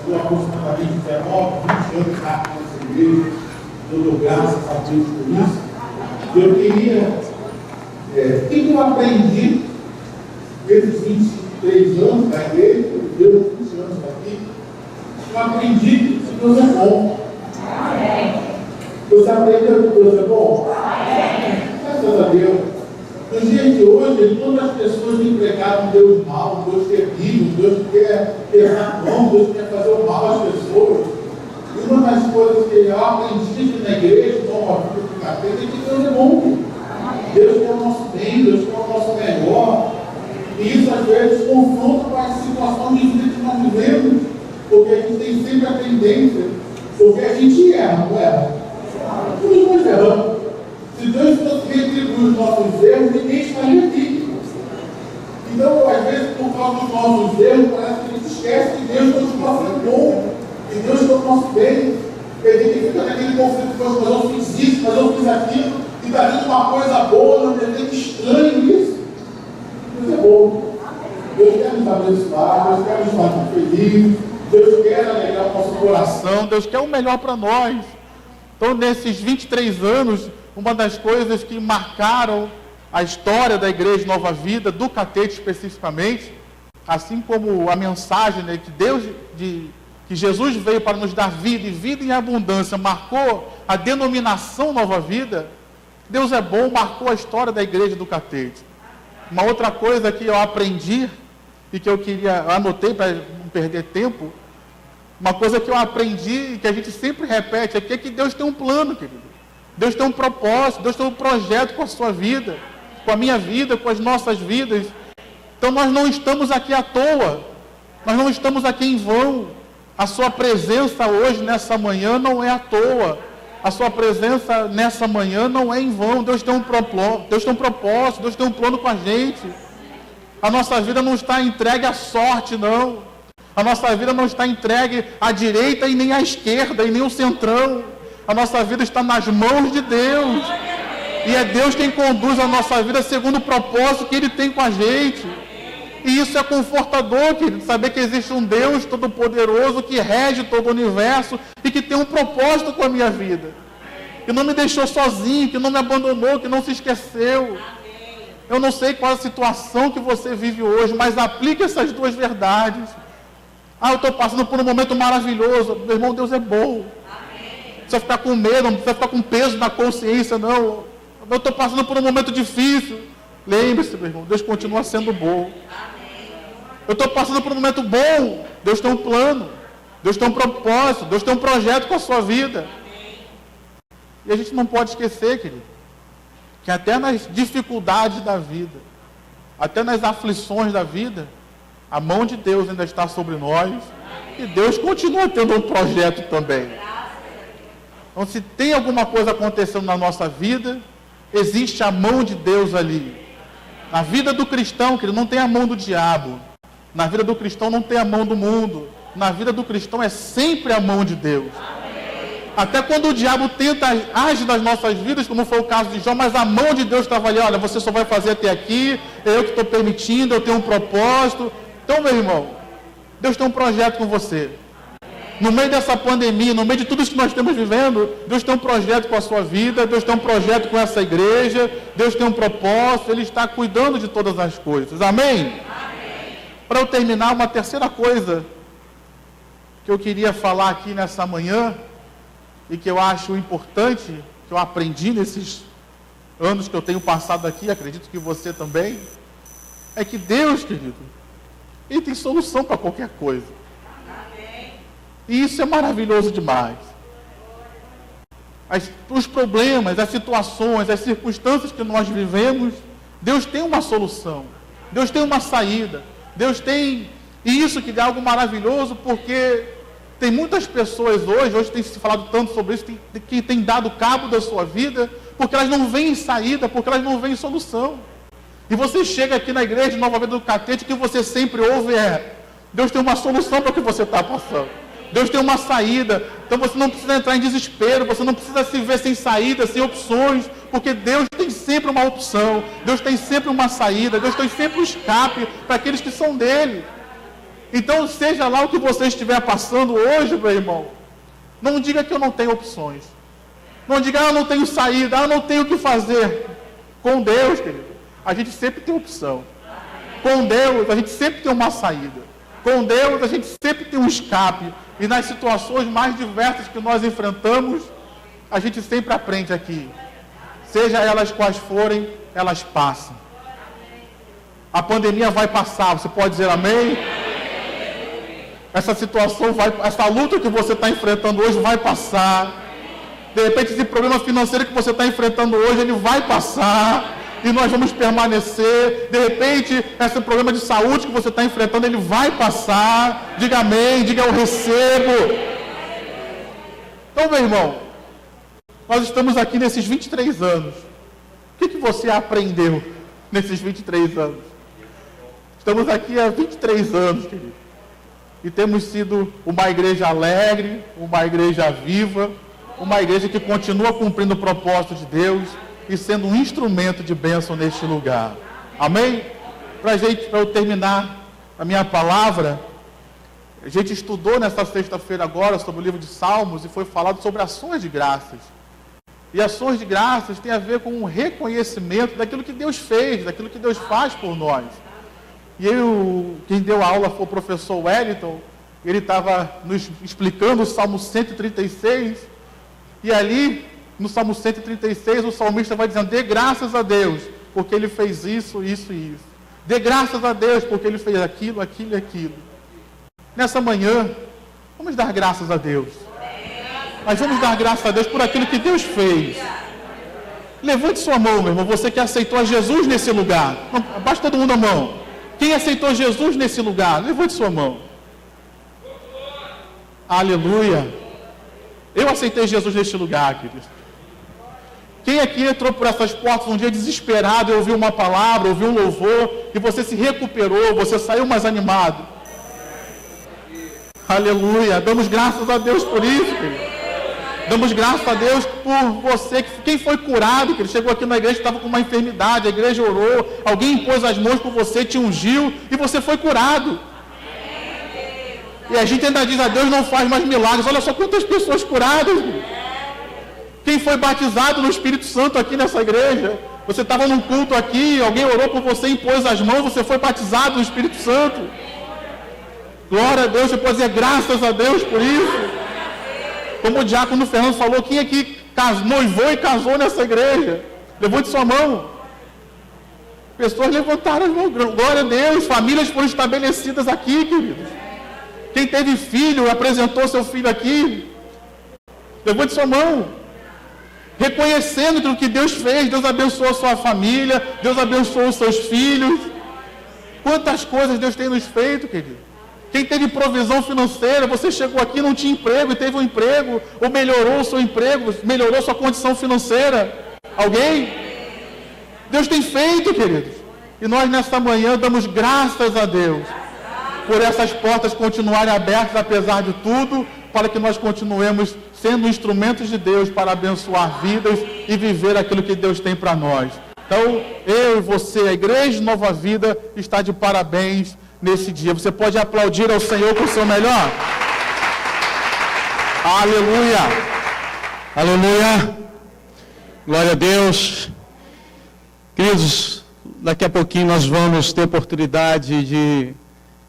estou aproximadamente 19, 20 anos já nessa igreja, eu dou graças a Deus por isso. Eu queria, o que eu aprendi nesses 23 anos da igreja, Deus 20 anos aqui, eu aprendi que Deus é bom. Você aprendeu que Deus é bom? Graças a Deus. Nos dias de hoje, todas as pessoas têm pregado um Deus mau, um Deus terrível, um Deus que quer pesar a mão, um Deus que quer fazer o mal às pessoas. E uma das coisas que eu aprendi aqui na igreja, Nova Vida do Café, é que Deus é bom. Deus quer o nosso bem, Deus quer o nosso melhor. E isso às vezes confronta com a situação de vida que nós vivemos, porque a gente tem sempre a tendência, porque a gente erra, não erra? Todos nós erramos. Se Deus fosse retribuir os nossos erros, ninguém estaria aqui. Então, às vezes, por causa dos nossos erros, parece que a gente esquece que Deus continua sendo bom, que Deus é o nosso bem. E a gente fica naquele conflito, mas eu fiz isso, mas eu fiz aquilo, e está vindo uma coisa boa, não é muito estranho isso. Deus é bom. Deus quer nos abençoar, Deus quer nos fazer felizes, Deus quer alegrar o nosso coração, Deus quer o melhor para nós. Então, nesses 23 anos, uma das coisas que marcaram a história da Igreja Nova Vida, do Catete especificamente, assim como a mensagem, né, que Jesus veio para nos dar vida e vida em abundância, marcou a denominação Nova Vida. Deus é bom, marcou a história da Igreja do Catete. Uma outra coisa que eu aprendi e que eu anotei para não perder tempo, uma coisa que eu aprendi e que a gente sempre repete aqui é que Deus tem um plano, querido. Deus tem um propósito, Deus tem um projeto com a sua vida, com a minha vida, com as nossas vidas. Então nós não estamos aqui à toa, nós não estamos aqui em vão. A sua presença hoje, nessa manhã, não é à toa. A sua presença nessa manhã não é em vão. Deus tem um propósito, Deus tem um plano com a gente. A nossa vida não está entregue à sorte, não. A nossa vida não está entregue à direita e nem à esquerda e nem ao centrão. A nossa vida está nas mãos de Deus. E é Deus quem conduz a nossa vida segundo o propósito que Ele tem com a gente. E isso é confortador, querido, saber que existe um Deus todo-poderoso que rege todo o universo e que tem um propósito com a minha vida. Que não me deixou sozinho, que não me abandonou, que não se esqueceu. Eu não sei qual a situação que você vive hoje, mas aplique essas duas verdades. Eu estou passando por um momento maravilhoso. Meu irmão, Deus é bom. Não precisa ficar com medo, não precisa ficar com peso na consciência, não. Eu estou passando por um momento difícil. Lembre-se, meu irmão, Deus continua sendo bom. Eu estou passando por um momento bom. Deus tem um plano, Deus tem um propósito, Deus tem um projeto com a sua vida. E a gente não pode esquecer, querido, que até nas dificuldades da vida, até nas aflições da vida, a mão de Deus ainda está sobre nós e Deus continua tendo um projeto também. Então, se tem alguma coisa acontecendo na nossa vida, existe a mão de Deus ali. Na vida do cristão, querido, não tem a mão do diabo. Na vida do cristão não tem a mão do mundo. Na vida do cristão é sempre a mão de Deus. Até quando o diabo tenta agir nas nossas vidas, como foi o caso de Jó, mas a mão de Deus estava ali, olha, você só vai fazer até aqui, é eu que estou permitindo, eu tenho um propósito. Então, meu irmão, Deus tem um projeto com você. No meio dessa pandemia, no meio de tudo isso que nós estamos vivendo, Deus tem um projeto com a sua vida, Deus tem um projeto com essa igreja, Deus tem um propósito, Ele está cuidando de todas as coisas. Amém? Para eu terminar, uma terceira coisa que eu queria falar aqui nessa manhã, e que eu acho importante, que eu aprendi nesses anos que eu tenho passado aqui, acredito que você também, é que Deus, querido, Ele tem solução para qualquer coisa. E isso é maravilhoso demais. Os problemas, as situações, as circunstâncias que nós vivemos, Deus tem uma solução. Deus tem uma saída. Deus tem... E isso que é algo maravilhoso, porque tem muitas pessoas hoje tem se falado tanto sobre isso, que tem dado cabo da sua vida, porque elas não veem saída, porque elas não veem solução. E você chega aqui na igreja de Nova Vida do Catete, que você sempre ouve Deus tem uma solução para o que você está passando. Deus tem uma saída. Então você não precisa entrar em desespero, você não precisa se ver sem saída, sem opções, porque Deus tem sempre uma opção, Deus tem sempre uma saída, Deus tem sempre um escape para aqueles que são dele. Então, seja lá o que você estiver passando hoje, meu irmão, não diga que eu não tenho opções. Não diga, eu não tenho saída, eu não tenho o que fazer. Com Deus, querido, a gente sempre tem opção. Com Deus, a gente sempre tem uma saída. Com Deus, a gente sempre tem um escape. E nas situações mais diversas que nós enfrentamos, a gente sempre aprende aqui. Seja elas quais forem, elas passam. A pandemia vai passar, você pode dizer amém? Essa situação essa luta que você está enfrentando hoje vai passar. De repente, esse problema financeiro que você está enfrentando hoje, ele vai passar. E nós vamos permanecer. De repente, esse problema de saúde que você está enfrentando, ele vai passar. Diga amém, diga eu recebo. Então, meu irmão, nós estamos aqui nesses 23 anos. O que você aprendeu nesses 23 anos? Estamos aqui há 23 anos, querido. E temos sido uma igreja alegre, uma igreja viva, uma igreja que continua cumprindo o propósito de Deus e sendo um instrumento de bênção neste lugar. Amém? Para eu terminar a minha palavra, a gente estudou nesta sexta-feira agora sobre o livro de Salmos e foi falado sobre ações de graças. E ações de graças tem a ver com um reconhecimento daquilo que Deus fez, daquilo que Deus faz por nós. E quem deu a aula foi o professor Wellington, ele estava nos explicando o Salmo 136, e ali, no Salmo 136, o salmista vai dizendo, dê graças a Deus, porque ele fez isso, isso e isso. Dê graças a Deus, porque ele fez aquilo, aquilo e aquilo. Nessa manhã, vamos dar graças a Deus. Mas vamos dar graças a Deus por aquilo que Deus fez. Levante sua mão, meu irmão, você que aceitou a Jesus nesse lugar. Abaixe todo mundo a mão. Quem aceitou Jesus nesse lugar? Levante sua mão. Aleluia. Eu aceitei Jesus neste lugar, querido. Quem aqui entrou por essas portas um dia desesperado e ouviu uma palavra, ouviu um louvor, e você se recuperou, você saiu mais animado? Aleluia. Damos graças a Deus por isso, querido. Damos graças a Deus por você. Quem foi curado, que ele chegou aqui na igreja, estava com uma enfermidade, a igreja orou, alguém impôs as mãos por você, te ungiu e você foi curado. E a gente ainda diz a Deus não faz mais milagres. Olha só quantas pessoas curadas. Quem foi batizado no Espírito Santo aqui nessa igreja? Você estava num culto aqui, alguém orou por você, impôs as mãos, você foi batizado no Espírito Santo. Glória a Deus, você pode dizer graças a Deus por isso. Como o diácono Fernando falou, quem aqui noivou e casou nessa igreja? Levante sua mão. Pessoas levantaram as mãos. Glória a Deus. Famílias foram estabelecidas aqui, queridos. Quem teve filho, apresentou seu filho aqui. Levante sua mão. Reconhecendo aquilo que Deus fez. Deus abençoou a sua família. Deus abençoou os seus filhos. Quantas coisas Deus tem nos feito, querido. Quem teve provisão financeira, você chegou aqui e não tinha emprego e teve um emprego, ou melhorou o seu emprego, melhorou sua condição financeira. Alguém? Deus tem feito, queridos. E nós nesta manhã damos graças a Deus por essas portas continuarem abertas apesar de tudo, para que nós continuemos sendo instrumentos de Deus para abençoar vidas e viver aquilo que Deus tem para nós. Então, eu e você, a Igreja Nova Vida, está de parabéns nesse dia. Você pode aplaudir ao Senhor com o seu melhor? Aleluia! Aleluia! Glória a Deus! Queridos, daqui a pouquinho nós vamos ter oportunidade de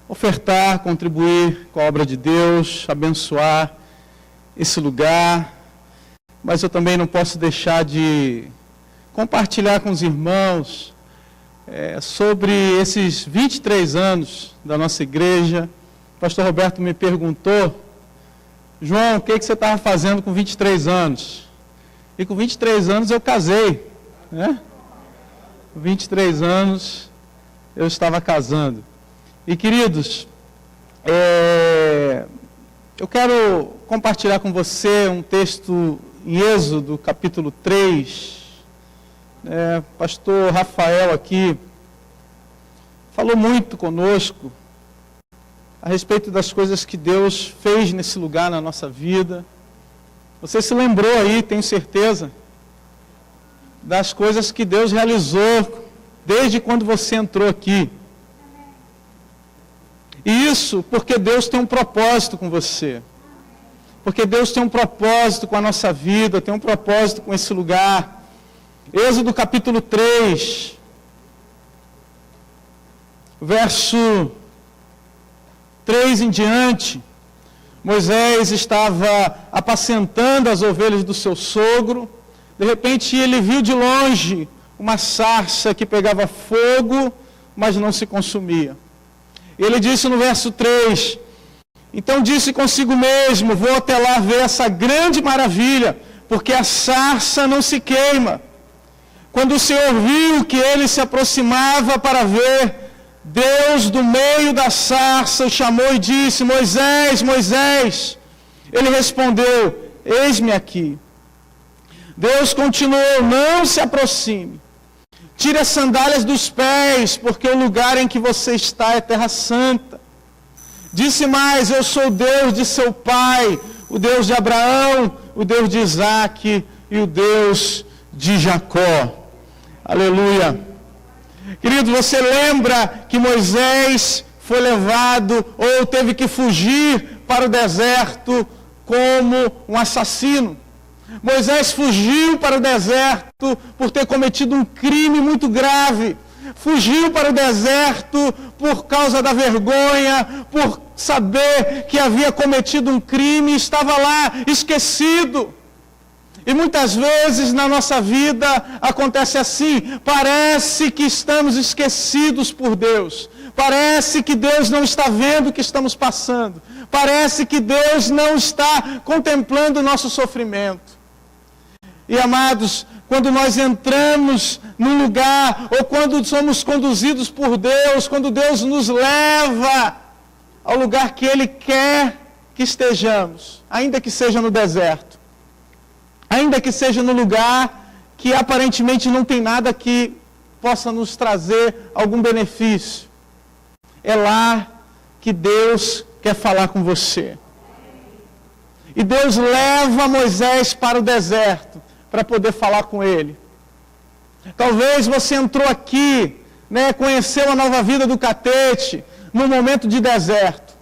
ofertar, contribuir com a obra de Deus, abençoar esse lugar, mas eu também não posso deixar de compartilhar com os irmãos sobre esses 23 anos da nossa igreja. O pastor Roberto me perguntou, João, o que você estava fazendo com 23 anos? E com 23 anos eu casei, né? Com 23 anos eu estava casando. E queridos, eu quero compartilhar com você um texto em Êxodo, capítulo 3. Pastor Rafael aqui falou muito conosco a respeito das coisas que Deus fez nesse lugar na nossa vida. Você se lembrou aí, tenho certeza, das coisas que Deus realizou desde quando você entrou aqui. E isso porque Deus tem um propósito com você. Porque Deus tem um propósito com a nossa vida, tem um propósito com esse lugar. Êxodo capítulo 3, verso 3 em diante. Moisés estava apacentando as ovelhas do seu sogro. De repente ele viu de longe uma sarça que pegava fogo, mas não se consumia. Ele disse no verso 3, então disse consigo mesmo, vou até lá ver essa grande maravilha, porque a sarça não se queima. Quando o Senhor viu que ele se aproximava para ver, Deus do meio da sarça o chamou e disse, Moisés, Moisés. Ele respondeu, eis-me aqui. Deus continuou, não se aproxime. Tire as sandálias dos pés, porque o lugar em que você está é terra santa. Disse mais, eu sou o Deus de seu pai, o Deus de Abraão, o Deus de Isaque e o Deus de Jacó. Aleluia. Querido, você lembra que Moisés foi levado ou teve que fugir para o deserto como um assassino? Moisés fugiu para o deserto por ter cometido um crime muito grave. Fugiu para o deserto por causa da vergonha, por saber que havia cometido um crime e estava lá esquecido. E muitas vezes na nossa vida acontece assim, parece que estamos esquecidos por Deus. Parece que Deus não está vendo o que estamos passando. Parece que Deus não está contemplando o nosso sofrimento. E amados, quando nós entramos num lugar, ou quando somos conduzidos por Deus, quando Deus nos leva ao lugar que Ele quer que estejamos, ainda que seja no deserto, ainda que seja no lugar que aparentemente não tem nada que possa nos trazer algum benefício, é lá que Deus quer falar com você. E Deus leva Moisés para o deserto, para poder falar com ele. Talvez você entrou aqui, conheceu a nova vida do Catete, num momento de deserto.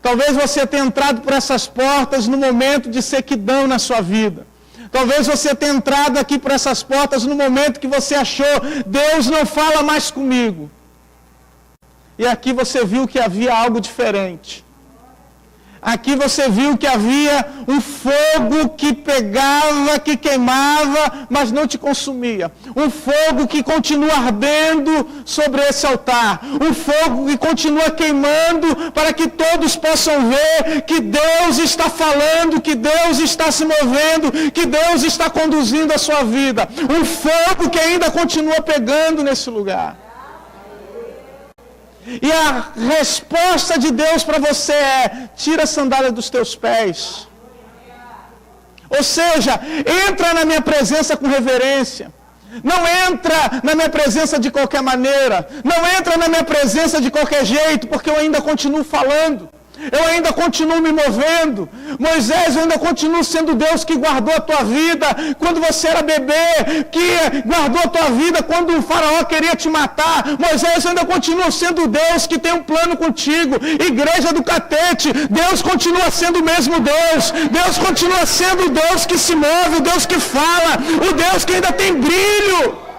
Talvez você tenha entrado por essas portas no momento de sequidão na sua vida. Talvez você tenha entrado aqui por essas portas no momento que você achou, Deus não fala mais comigo. E aqui você viu que havia algo diferente. Aqui você viu que havia um fogo que pegava, que queimava, mas não te consumia. Um fogo que continua ardendo sobre esse altar. Um fogo que continua queimando para que todos possam ver que Deus está falando, que Deus está se movendo, que Deus está conduzindo a sua vida. Um fogo que ainda continua pegando nesse lugar. E a resposta de Deus para você é, tira a sandália dos teus pés. Ou seja, entra na minha presença com reverência. Não entra na minha presença de qualquer maneira. Não entra na minha presença de qualquer jeito, porque eu ainda continuo falando. Eu ainda continuo me movendo. Moisés, eu ainda continuo sendo Deus que guardou a tua vida quando você era bebê, que guardou a tua vida quando o faraó queria te matar. Moisés, eu ainda continuo sendo Deus que tem um plano contigo. Igreja do Catete, Deus continua sendo o mesmo Deus. Deus continua sendo o Deus que se move, o Deus que fala, o Deus que ainda tem brilho.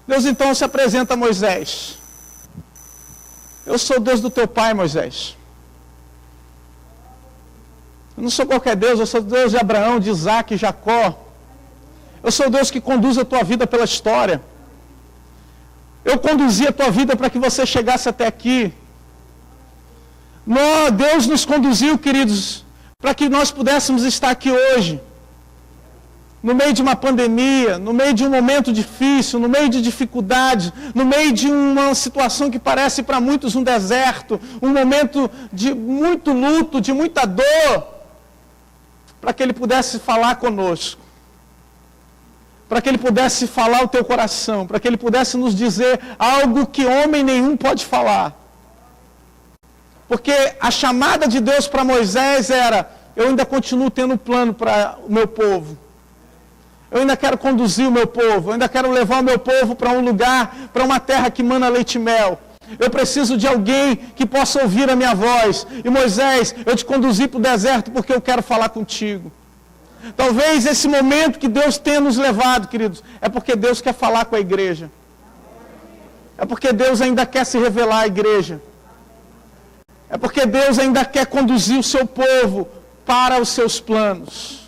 Deus então se apresenta a Moisés. Eu sou o Deus do teu pai, Moisés. Eu não sou qualquer Deus, eu sou o Deus de Abraão, de Isaque e Jacó. Eu sou o Deus que conduz a tua vida pela história. Eu conduzi a tua vida para que você chegasse até aqui. Deus nos conduziu, queridos, para que nós pudéssemos estar aqui hoje. No meio de uma pandemia, no meio de um momento difícil, no meio de dificuldades, no meio de uma situação que parece para muitos um deserto, um momento de muito luto, de muita dor, para que Ele pudesse falar conosco, para que Ele pudesse falar o teu coração, para que Ele pudesse nos dizer algo que homem nenhum pode falar. Porque a chamada de Deus para Moisés era, eu ainda continuo tendo plano para o meu povo. Eu ainda quero conduzir o meu povo, eu ainda quero levar o meu povo para um lugar, para uma terra que mana leite e mel. Eu preciso de alguém que possa ouvir a minha voz. E Moisés, eu te conduzi para o deserto porque eu quero falar contigo. Talvez esse momento que Deus tenha nos levado, queridos, é porque Deus quer falar com a igreja. É porque Deus ainda quer se revelar à igreja. É porque Deus ainda quer conduzir o seu povo para os seus planos.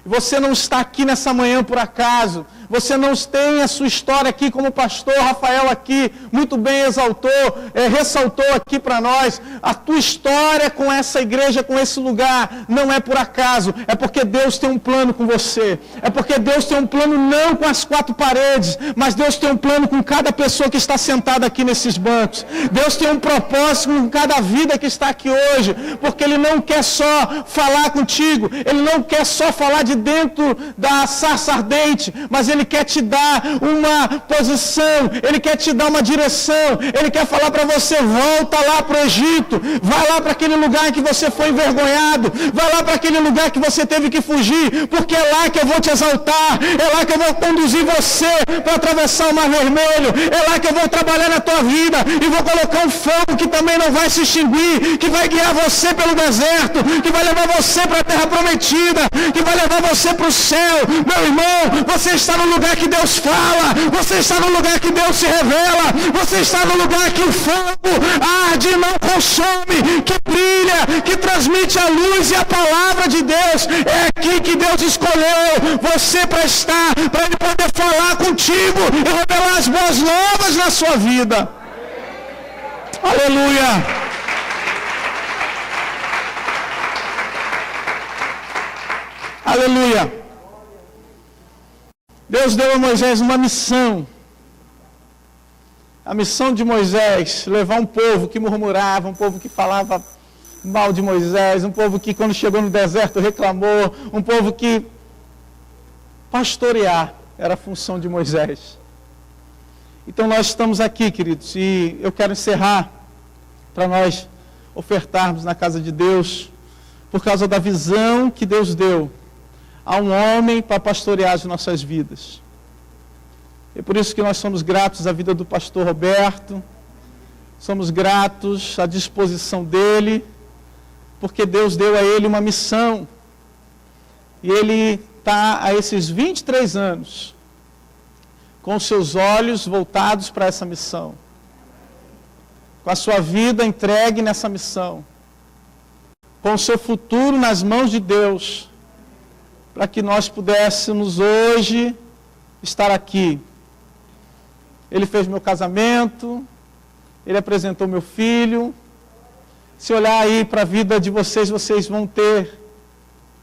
Você não está aqui nessa manhã por acaso. Você não tem a sua história aqui, como o pastor Rafael aqui muito bem ressaltou aqui para nós. A tua história com essa igreja, com esse lugar, não é por acaso. É porque Deus tem um plano com você. É porque Deus tem um plano não com as 4 paredes, mas Deus tem um plano com cada pessoa que está sentada aqui nesses bancos. Deus tem um propósito com cada vida que está aqui hoje, porque Ele não quer só falar contigo, Ele não quer só falar de dentro da sarça ardente, mas Ele quer te dar uma posição, Ele quer te dar uma direção, Ele quer falar para você, volta lá para o Egito, vai lá para aquele lugar em que você foi envergonhado, vai lá para aquele lugar que você teve que fugir, porque é lá que eu vou te exaltar, é lá que eu vou conduzir você para atravessar o Mar Vermelho, é lá que eu vou trabalhar na tua vida e vou colocar um fogo que também não vai se extinguir, que vai guiar você pelo deserto, que vai levar você para a terra prometida, que vai levar você para o céu. Meu irmão, você está no lugar que Deus fala, você está no lugar que Deus se revela, você está no lugar que o fogo arde e não consome, que brilha, que transmite a luz e a palavra de Deus. É aqui que Deus escolheu você para estar, para Ele poder falar contigo e revelar as boas novas na sua vida. Aleluia! Aleluia! Deus deu a Moisés uma missão. A missão de Moisés, levar um povo que murmurava, um povo que falava mal de Moisés, um povo que quando chegou no deserto reclamou, um povo que pastorear era a função de Moisés. Então nós estamos aqui, queridos, e eu quero encerrar para nós ofertarmos na casa de Deus, por causa da visão que Deus deu a um homem para pastorear as nossas vidas. É por isso que nós somos gratos à vida do pastor Roberto, somos gratos à disposição dele, porque Deus deu a ele uma missão. E ele está há esses 23 anos com os seus olhos voltados para essa missão, com a sua vida entregue nessa missão, com o seu futuro nas mãos de Deus, para que nós pudéssemos hoje estar aqui. Ele fez meu casamento, ele apresentou meu filho. Se olhar aí para a vida de vocês, vocês vão ter,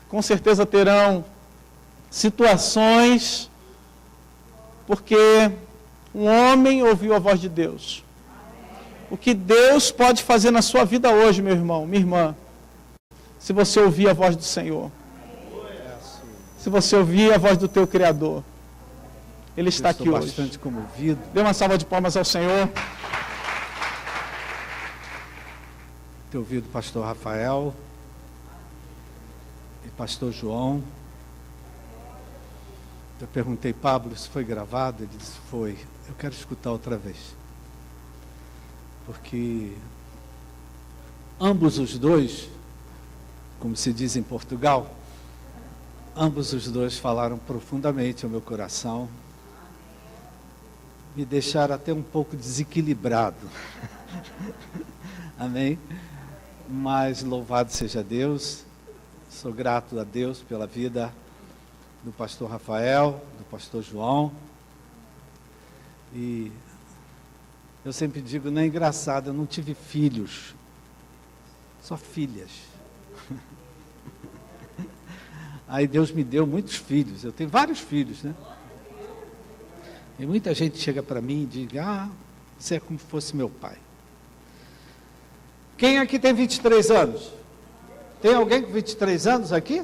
com certeza terão, situações, porque um homem ouviu a voz de Deus. O que Deus pode fazer na sua vida hoje, meu irmão, minha irmã, se você ouvir a voz do Senhor. Se você ouvir a voz do teu Criador. Ele está aqui hoje. Bastante comovido. Dê uma salva de palmas ao Senhor. Ter ouvido o pastor Rafael e pastor João. Eu perguntei, Pablo, isso foi gravado? Ele disse, foi. Eu quero escutar outra vez. Porque ambos os dois, como se diz em Portugal, ambos os dois falaram profundamente ao meu coração, me deixaram até um pouco desequilibrado. Amém? Mas louvado seja Deus, sou grato a Deus pela vida do pastor Rafael, do pastor João, e eu sempre digo, não é engraçado, eu não tive filhos, só filhas. Aí Deus me deu muitos filhos, eu tenho vários filhos, né? E muita gente chega para mim e diz, você é como se fosse meu pai. Quem aqui tem 23 anos? Tem alguém com 23 anos aqui?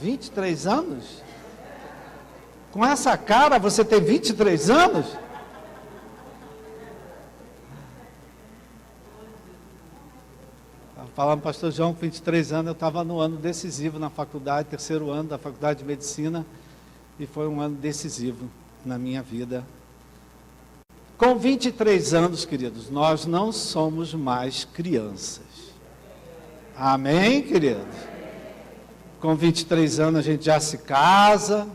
23 anos? Com essa cara você tem 23 anos? falando para o pastor João, com 23 anos, eu estava no ano decisivo na faculdade, terceiro ano da faculdade de medicina, e foi um ano decisivo na minha vida. Com 23 anos, queridos, nós não somos mais crianças. Amém, queridos? Com 23 anos a gente já se casa,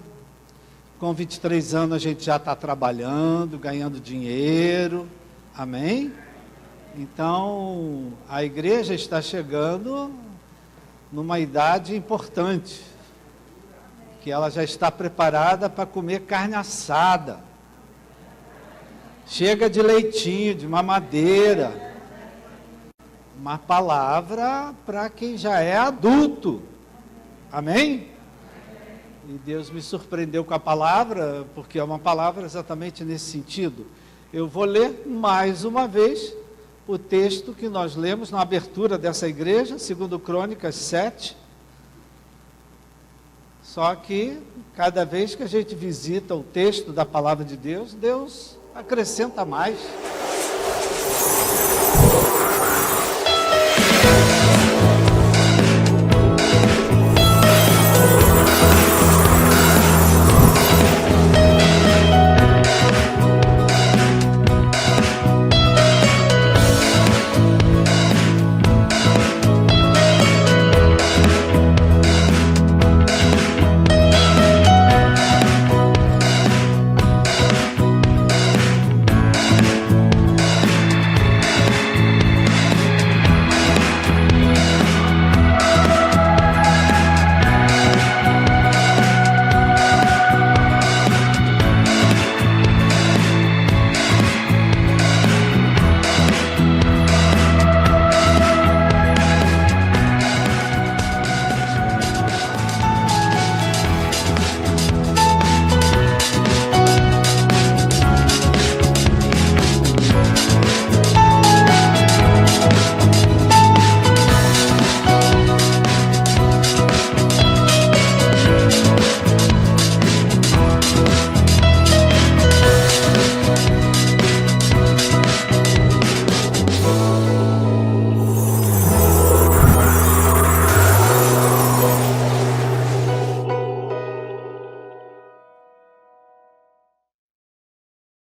com 23 anos a gente já está trabalhando, ganhando dinheiro. Amém? Então, a igreja está chegando numa idade importante, que ela já está preparada para comer carne assada. Chega de leitinho, de mamadeira. Uma palavra para quem já é adulto. Amém? E Deus me surpreendeu com a palavra, porque é uma palavra exatamente nesse sentido. Eu vou ler mais uma vez o texto que nós lemos na abertura dessa igreja, 2 Crônicas 7. Só que, cada vez que a gente visita o texto da palavra de Deus, Deus acrescenta mais.